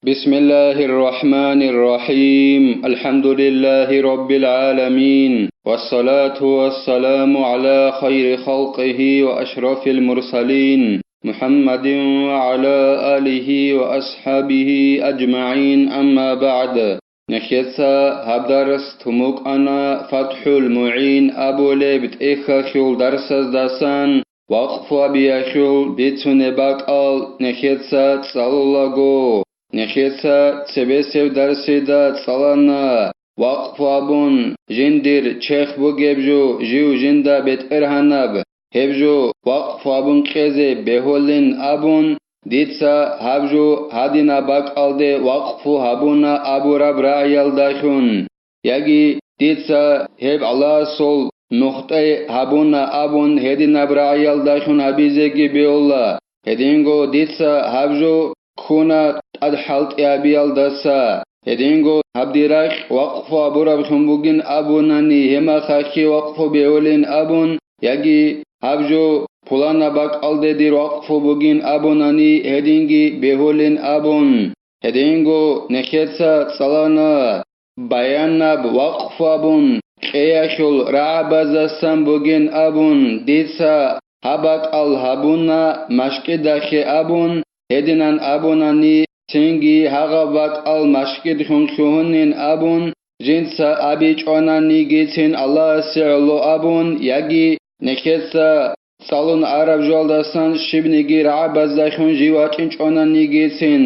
بسم الله الرحمن الرحيم الحمد لله رب العالمين والصلاة والسلام على خير خلقه وأشرف المرسلين محمد وعلى آله وأصحابه أجمعين أما بعد نخيصا هبدرس تموك أنا فتح المعين أبو لبت إخاخيول درسز داسان وقف بيخيول بيتونباك نخيصا تصالولاغو نخيصا تسبسيو درسيدا تصالانا وقف أبون جندير چخ بوغيبجو جيو جندا بيت إرهانب هبجو وقف أبون قيزي بهولين أبون ديتسا هبجو هادينا باك ألدي وقفو هبونا أبو رب رعيال داخون يجي ديتسا هب الله سول نقطة هبونا أبون هدينا برعيال داخون هبيزيكي بيولا هدينغو ديتسا هبجو كونا أدحلت يابيال دسا هدينغو هبديراخ وقفو أبو رب خنبوغين أبوناني هما خاكي وقفو بيولين أبون يجي هبجو پولانا باك ألدي دير وقفو بوغين أبوناني هدينغي بيهولين أبون هدينغو نخيتسا تصالانا بياناب وقفو أبون قياشول رعبازاسان بوغين أبون ديتسا هباك الهبونا مشكي داخي أبون هدينان أبوناني تنگي هغباك المشكي خنخوهنين أبون جنسا أبيج أوناني جيتين الله سيعلو أبون يجي نخيتسا صالون عرب جوالدستان شبنگی رعباز داخون جیواتین چونانی گیتین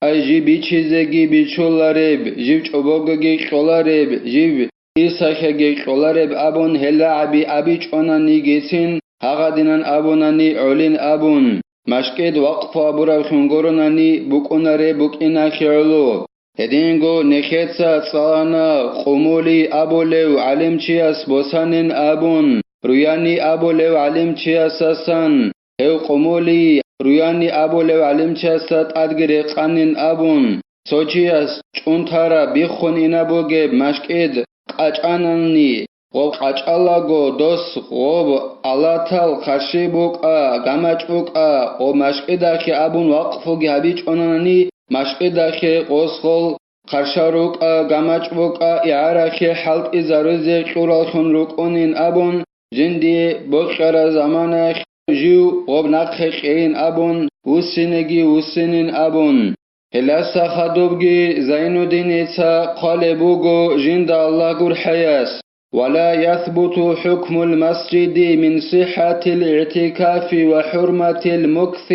ای جی بیچیزگی بیچولارب جیب چوبوگگی خولارب جیب ایساخگی خولارب ابون هلعبی ابی چونانی گیتین هغا دینان ابونانی علین ابون مشکید وقف ابورا خونگورونانی بکناره بکینا خیلو هدینگو نخیتسا صالانا قمولی ابولو علم چیاس بوسانین ابون رویانی ابو لو علم چی اساسن هو قمولی رویانی ابو لو علم چی اسات ادگری قانین ابون سوچیاس چونتارا بیخون اینا بوگه مشکید قاچانانی غوب قاچالاگو دوست غوب علاتال خشی بوکا گمچ بوکا غوب مشکیدا که ابون وقفوگی هبیچ اونانی مشکیدا که قوسخول خرشاروک گمچ بوکا اعاره که حلق ازاروزی قورال خون روک اونین ابون جندي بوخرا زمانك جيو غبناك خين أبون وسنجي وسنين أبون هلاسا خدوبجي زين الدين إتا قالبوغو جند الله قر حياس ولا يثبت حكم المسجد من صحة الاعتكاف وحرمة المكث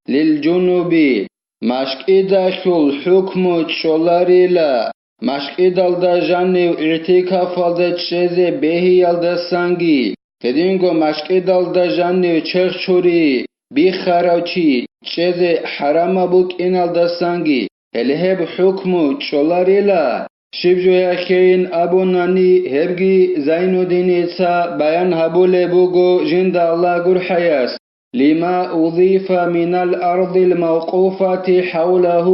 للجنوب مشك إداخل حكم تشولاري لا مشك إدالدا جاني اعتكاف الدا تشيزي بهي الدا سانجي هدینگو مشکی دال دا جانی چخ چوری بی خراوچی چیز حرام بوک اینال دا سانگی هلهب حکمو چولاریلا شیب جویا خین ابونانی هبگی زینو دینیتا بیان هبول بوگو جند الله گر حیاس لما أضيف من الأرض الموقوفة حوله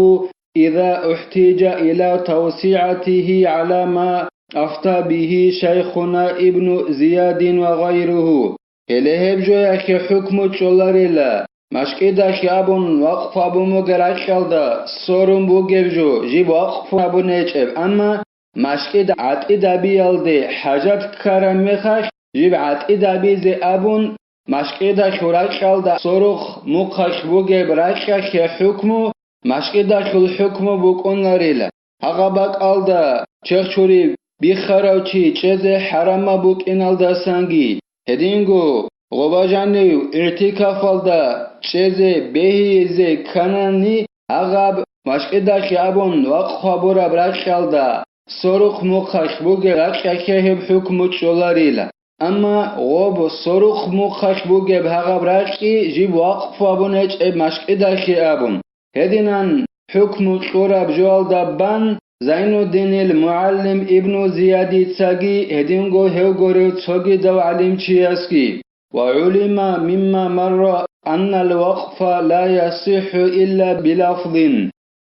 إذا احتاج إلى توسيعته على ما أفتى به شيخنا ابن زياد وغيره إليه بجوية حكم تشولاريلا مشكيدا خيابون وقف أبو مغرق خلدا سورون بوغيبجو جيب وقف أبو نيچب أما مشكيدا عطيدا بيالدي حاجات كرميخاك جيب عطيدا بيزي أبون مشكيدا خورق خلدا سوروخ مقاك بوغيب رقاك حكمو مشكيدا خل حكمو بوكوناريلا هغباك ألدا چخچوري بخراوچی چیز حرام بوک اینال دا سنگی هدینگو غباجانیو ارتکاف الدا چیز بهیزه کنانی اغاب مشکی دا خیابون وقت خابورا برک الدا سروخ مخخ بوگه رکه هب حکمت شولاریلا اما غب سروخ مخخ بوگه بهغاب رکی جیب وقت خابون اچ مشکی دا خیابون هدینان حکمت شورا بجوال دا بان زين الدين المعلم ابن زياد تساقي هدينغو هوغوريو تسوغي دو علم تشياسكي وعلم مما مر أن الوقف لا يصح إلا بلفظ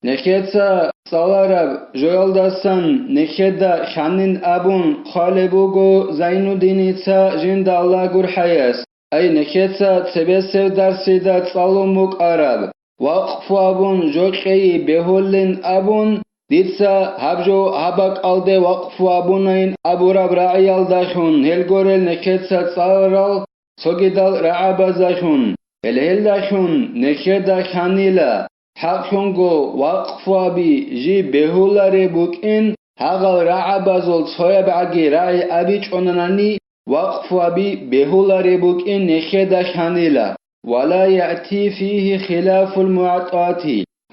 نخيتا صالارب جوال داستان نخيدا خانين أبون خالبوغو زين الدين تا جند الله gur حياس أي نخيتا تبسو درسيدا تصالوموك عرب وقف أبون جوكي بهولن أبون ديتسا هبجو هبك ألدي وقف أبونين أبو رب رعي الدخون هلغورل نكتسا تصارل سوغيدال رعبازخون الهل دخون نكدا خانيلا حقشونغو وقف أبي جي بهولا ربوكين هغل رعبازول صويب عجي رعي أبي چونناني وقف أبي بهولا ربوكين نكدا خانيلا ولا يأتي فيه خلاف المعطات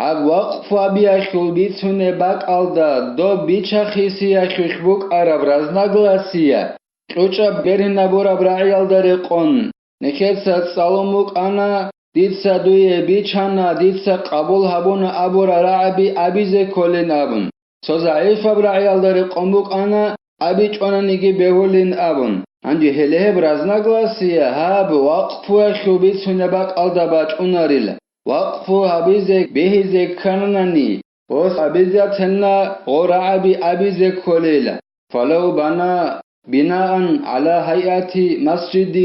هاگ وقف أبي أشكل بيتسونه باك ألدا دو بيچا خيسي أشوش بوك عرب رزناغلاسيا قوچا برهن بورا برعي ألداريقون نكتسا تصالوموك أنا ديتسا دوية بيچانا ديتسا قبول هبونا أبورا رعبي أبيزي كولين أبن سوزا عيفا برعي ألداريقون بوك أنا أبي چونا نيجي بهولين أبن عندي هله برزناغلاسيا هاب وقف أشكل بيتسونه باك ألدا باچ أوناريلا وقف أبيزك بهزك كنناني وس أبيزك تنا غرعبي أبيزك كوليلا فلو بنا بناء على هيئة مسجد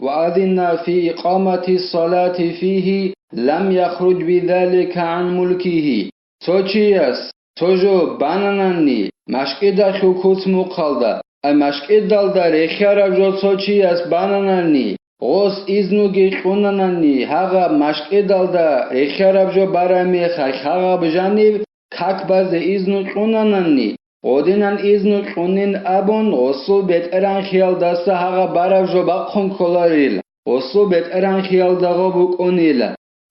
وأذن في إقامة الصلاة فيه لم يخرج بذلك عن ملكه توچياس توجو باناناني مشكدا شوكوت مقالدا مشكدا دار إخيارك جو توچياس باناناني غوس إذنوغي قوناناني هاغا مشكدالدا إخيارب جو برامي هاغا بجانب كاكباز إذنو قوناناني ودينان إذنو قونين أبون غوصو بيت إران خيال داستا هاغا براب جو باقون كولاريل غوصو بيت إران خيال داغو بقونيل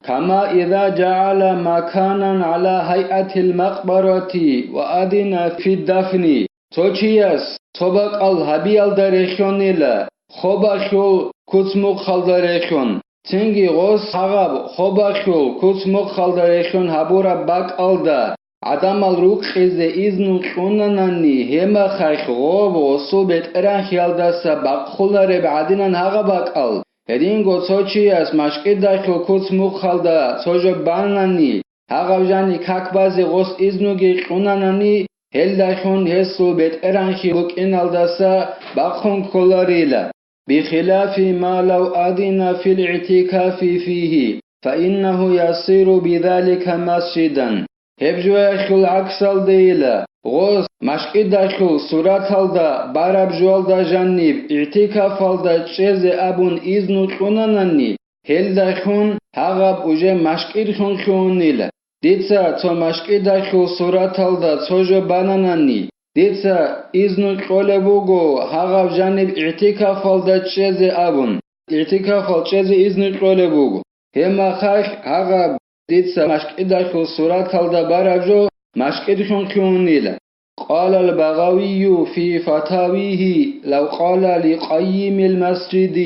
كما إذا جعل مكانا على هيئة المقبرة وأدين في الدفن توچياس توباق الهبيال داريخيونيل خوباخيول كوتموك خالداريخيون تنگي غوص هاغاب خوباخيول كوتموك خالداريخيون هابورا باك ألدا عدم الروك خيزي إذنو قوناناني هما خايخ غوب وصول بيت إران خيال داستا باق خولاري بعدينان هاغا باك أل هدينغو توچياس مشكد داخل كوتموك خالدا توجو باناني هاغاب جاني كاكبازي غوص إذنوغي قوناناني هل داخل هسول بيت إران خيالوك إنال داستا باقون كولاريلا بخلاف ما لو أذن في الاعتكاف فيه فإنه يصير بذلك مسجدا هبجو أخل عكسال ديلا غوز مشكد أخل سورة الدا بارب جوال دا جانب اعتكاف الدا چيز أبون إذنو قناناني هل داخون هغب اوجه مشكد خون خونيلا ديتسا تو مشكد أخل سورة الدا توجو باناناني ديتسا إذنو قوله بوغو هاغاب جانب اعتكاف الدا چيز أبون اعتكاف الچيز إذنو قوله بوغو هما خايخ هاغاب ديتسا مشكد أخل سورة الدا بارجو مشكد خونيلا قال البغوي في فتاويه لو قال لقيم المسجد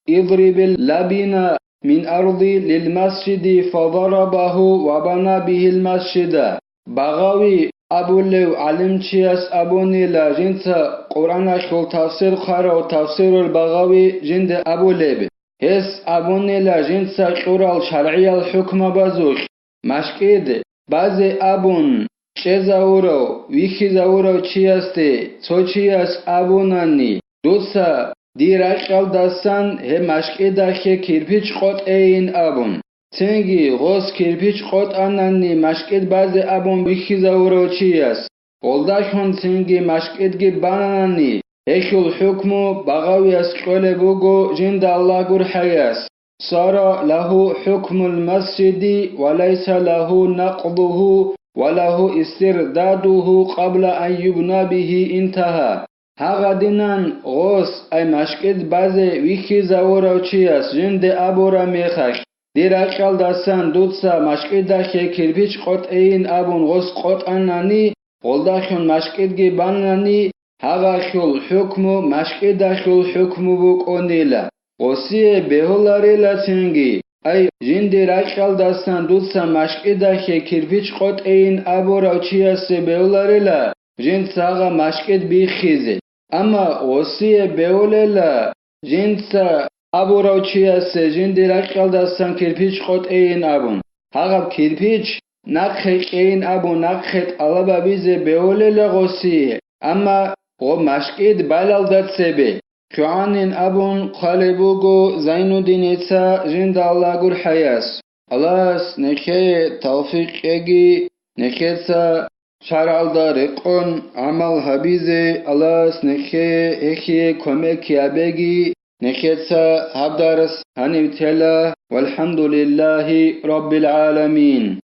اضرب اللبن من أرض للمسجد فضربه وبنى به المسجد بغوي أبو لو علم چياس أبوني لا جنسا قرآن أشكال تفسير خارا وتفسير البغوي جند أبو لب هس أبوني لا جنسا قرآن شرعي الحكم بازوش مشكد بعض أبون چزاورو ويخي زاورو چياسته تو چياس أبوناني دوسا ديرقل دستان هم مشكد أخي كيرپيچ قط این أبون تنگي غوز كيرپيچ قط أناني مشكد بعض أبون ويخي زاورو چياس قلداشون تنگي مشكد جي باناني هيشو الحكم بغاوي اسقول بوغو جند الله قر حياس صار له حكم المسجد وليس له نقضه وله استرداده قبل أن يبنى به انتهى هاغا دينان غوز أي مشكد بعضي ويخي زاورو چياس جند أبورا ميخش ديرقل دستان دوتسا مشكد داخي كيرپيچ قط این أبون غوز قط أناني قلداشون مشكد جي باناني هاغا شول حكم مشكد داخل حكم بوك أونيلا غوسي بهولاريلا تنگي أي جند رقل دستان دوتسا مشكد داخي كيرپيچ قط این أبورا چياس بهولاريلا جند ساغا مشكد بيخيزي أما غوسي بهوليلا جند سا أبورا چياس جند رقل دستان كيرپيچ قط این أبون هاغا كيرپيچ نقخت این أبون نقخت ألابا بيزي بهوليلا غوسي أما غو مشكد بلال داد سبي كوانين أبون قالبوغو زين الدين إتسا جند الله قر حياس Allahs neche tawfiq egi nechetsa شرع دارقون عمل هبيزي Allahs neche echie komek yabegi nechetsa habdaras هنبتلا والحمد لله رب العالمين.